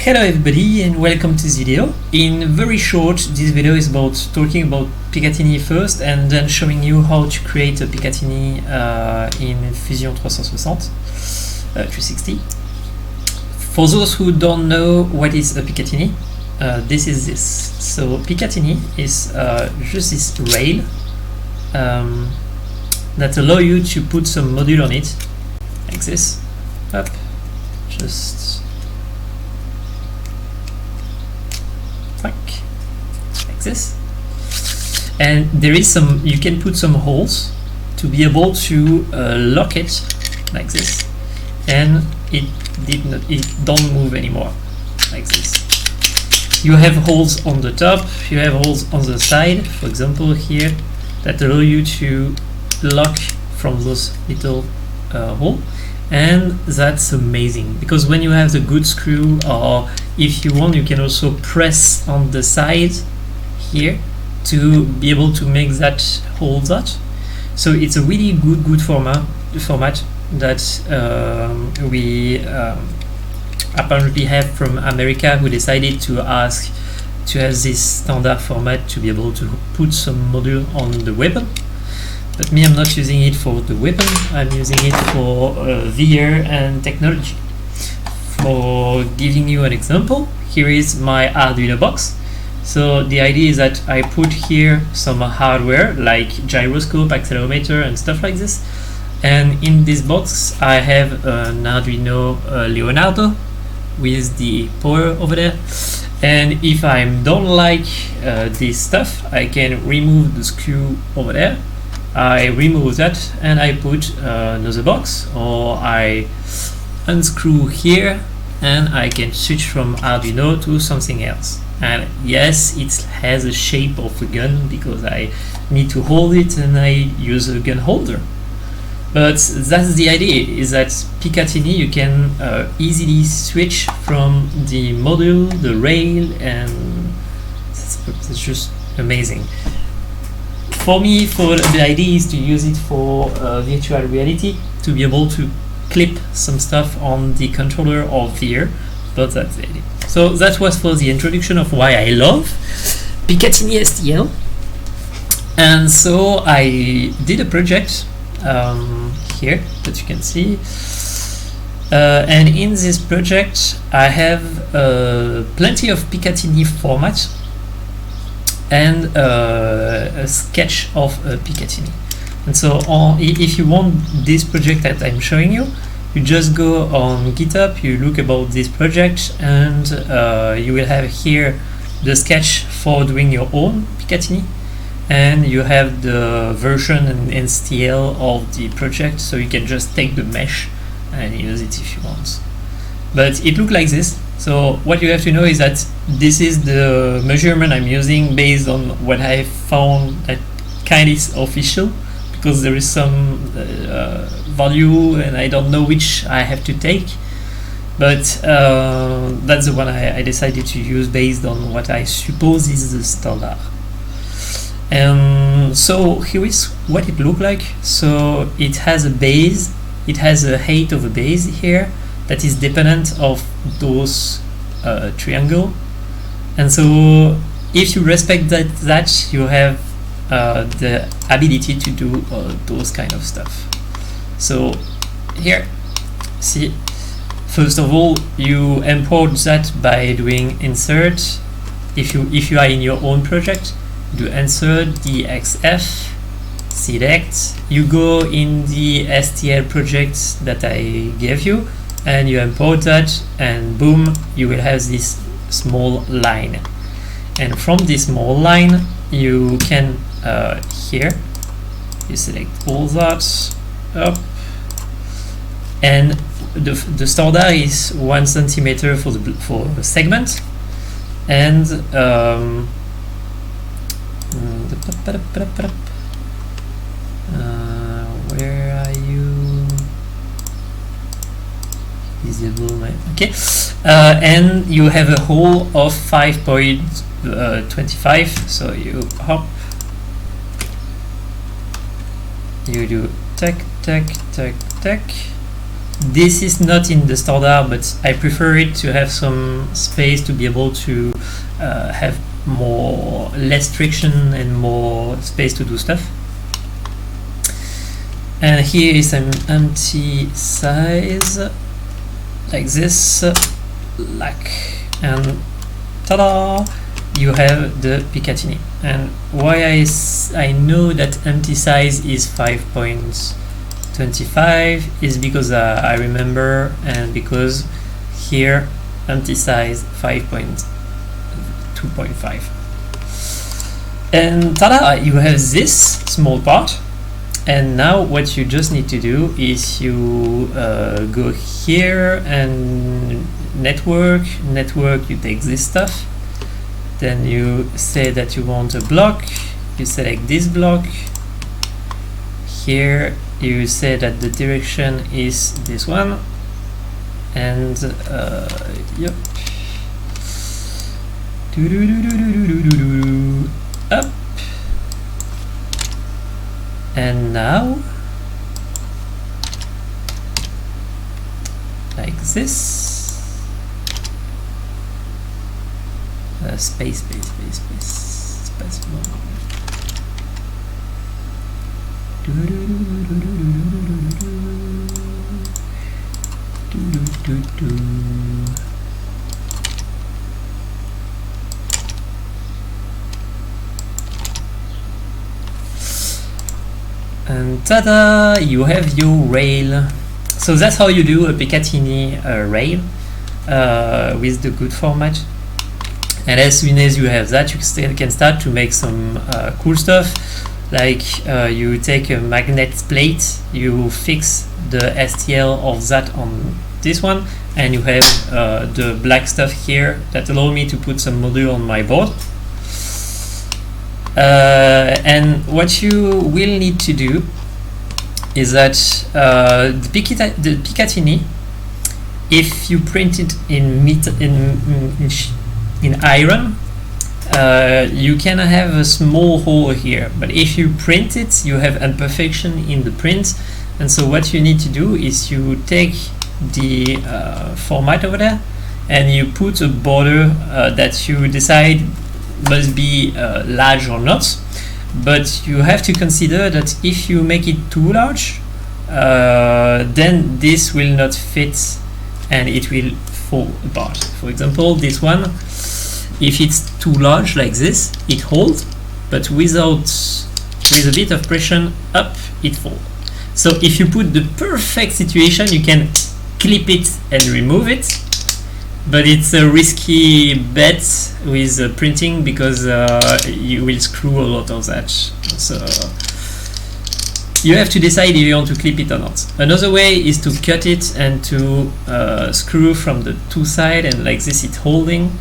Hello everybody and welcome to this video. In very short, this video is about talking about Pica Tinny first and then showing you how to create a Pica Tinny in Fusion 360. For those who don't know what is a Pica Tinny, this is this. So Pica Tinny is just this rail that allow you to put some module on it, like this, up, just like this, and there is some, you can put some holes to be able to lock it like this, and it don't move anymore, like this. You have holes on the top, you have holes on the side, for example here, that allow you to lock from those little hole, and that's amazing because when you have the good screw, or if you want, you can also press on the side here to be able to make that hold that. So it's a really good format that we apparently have from America, who decided to ask to have this standard format to be able to put some module on the weapon. But me, I'm not using it for the weapon, I'm using it for VR and technology. For giving you an example, here is my Arduino box. So the idea is that I put here some hardware like gyroscope, accelerometer and stuff like this. And in this box I have an Arduino Leonardo with the power over there. And if I don't like this stuff, I can remove the screw over there. I remove that and I put another box, or I unscrew here and I can switch from Arduino to something else. And yes, it has a shape of a gun because I need to hold it and I use a gun holder. But that's the idea, is that Pica Tinny, you can easily switch from the module, the rail, and it's just amazing. For me, the idea is to use it for virtual reality, to be able to clip some stuff on the controller or VR, but that's the idea. So that was for the introduction of why I love Pica Tinny STL. And so I did a project here that you can see, and in this project I have plenty of Pica Tinny formats and a sketch of a Pica Tinny. And so if you want this project that I'm showing you, you just go on GitHub, you look about this project, and you will have here the sketch for doing your own Pica Tinny, and you have the version and STL of the project, so you can just take the mesh and use it if you want. But it looks like this. So what you have to know is that this is the measurement I'm using based on what I found that kind is official, because there is some value and I don't know which I have to take, but that's the one I decided to use based on what I suppose is the standard. So here is what it looks like. So it has a base, it has a height of a base here that is dependent of those triangle, and so if you respect that you have the ability to do those kind of stuff. So here, see, first of all, you import that by doing insert. If you are in your own project, do insert DXF, select, you go in the STL project that I gave you, and you import that, and boom, you will have this small line. And from this small line, you can here you select all that up, and the standard is 1 centimeter for the segment, and where are you? Visible, okay, and you have a hole of 5.25, so you hop, you do tac tac tac tac, This is not in the standard, but I prefer it to have some space to be able to have less friction and more space to do stuff. And here is an empty size like this, and ta-da! You have the Pica Tinny. And why I know that empty size is 5.25 is because I remember, and because here empty size 5.2.5. And ta-da! You have this small part. And now what you just need to do is you go here and network, you take this stuff, then you say that you want a block, you select this block, here you say that the direction is this one, and yep, up. And now, like this, space more. And ta-da! You have your rail. So that's how you do a Pica Tinny rail with the good format. And as soon as you have that, you can start to make some cool stuff. Like you take a magnet plate, you fix the STL of that on this one, and you have the black stuff here that allow me to put some module on my board. And what you will need to do is that the Pica Tinny, if you print it in iron, you can have a small hole here, but if you print it, you have imperfection in the print. And so what you need to do is you take the format over there and you put a border that you decide must be large or not, but you have to consider that if you make it too large, then this will not fit and it will fall apart. For example, this one, if it's too large like this, it holds, but with a bit of pressure up, it falls. So if you put the perfect situation, you can clip it and remove it, but it's a risky bet with printing because you will screw a lot of that. So you have to decide if you want to clip it or not. Another way is to cut it and to screw from the two sides, and like this it's holding,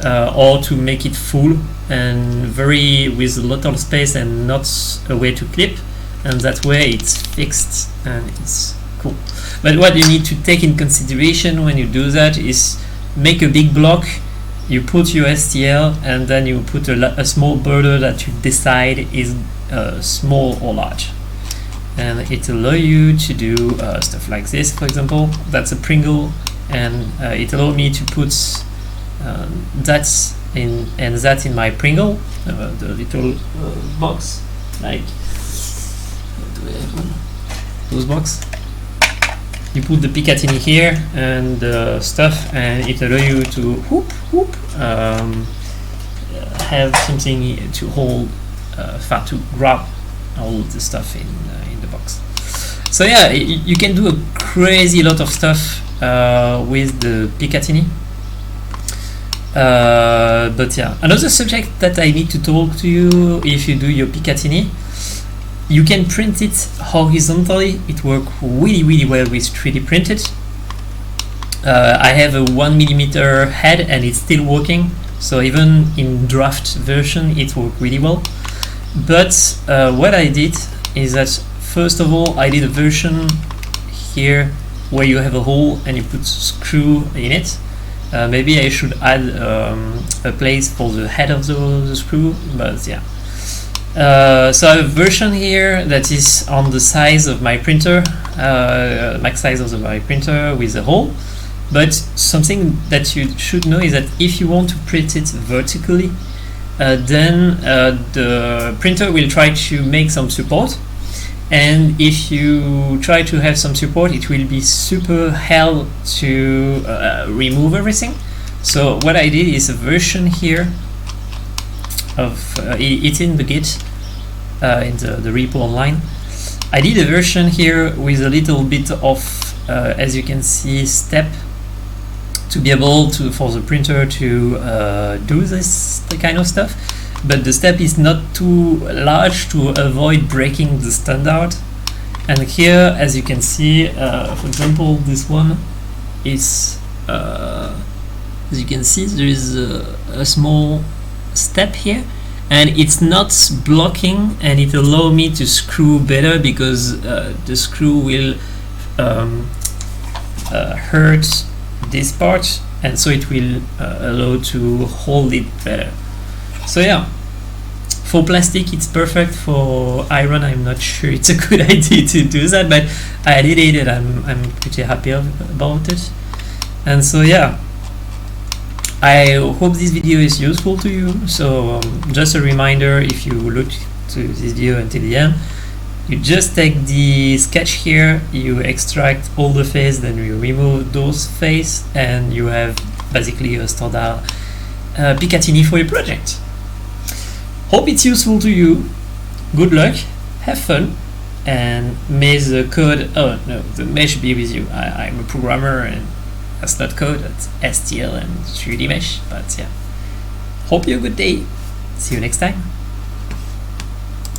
or to make it full and with a lot of space and not a way to clip, and that way it's fixed and it's cool. But what you need to take in consideration when you do that is make a big block, you put your STL, and then you put a small border that you decide is small or large, and it allows you to do stuff like this. For example, that's a Pringle, and it allows me to put that in my Pringle, the little box, like, do I have one? Those box. You put the Pica Tinny here and stuff, and it allows you to have something to hold, to grab all the stuff in the box. So yeah, you can do a crazy lot of stuff with the Pica Tinny. But yeah, another subject that I need to talk to you, if you do your Pica Tinny, you can print it horizontally. It works really well with 3D printed. I have a 1mm head and it's still working, so even in draft version it worked really well. But what I did is that first of all I did a version here where you have a hole and you put screw in it. Maybe I should add a place for the head of the screw, but yeah. So I have a version here that is on the size of my printer, max size of my printer with a hole. But something that you should know is that if you want to print it vertically, then the printer will try to make some support. And if you try to have some support, it will be super hell to remove everything. So what I did is a version here of it's in the Git, in the repo online. I did a version here with a little bit of, as you can see, step to be able to for the printer to do this kind of stuff. But the step is not too large to avoid breaking the standard. And here, as you can see, for example, this one is, as you can see, there is a small step here, and it's not blocking, and it allows me to screw better because the screw will hurt this part, and so it will allow to hold it better. So yeah, for plastic it's perfect. For iron, I'm not sure it's a good idea to do that, but I did it and I'm pretty happy about it. And so yeah, I hope this video is useful to you. So just a reminder, if you look to this video until the end, you just take the sketch here, you extract all the face, then you remove those face, and you have basically a standard Pica Tinny for your project. Hope it's useful to you. Good luck, have fun, and may the code, oh no, the mesh be with you. I'm a programmer and that's not code, that's STL and 3D mesh, but yeah. Hope you have a good day. See you next time.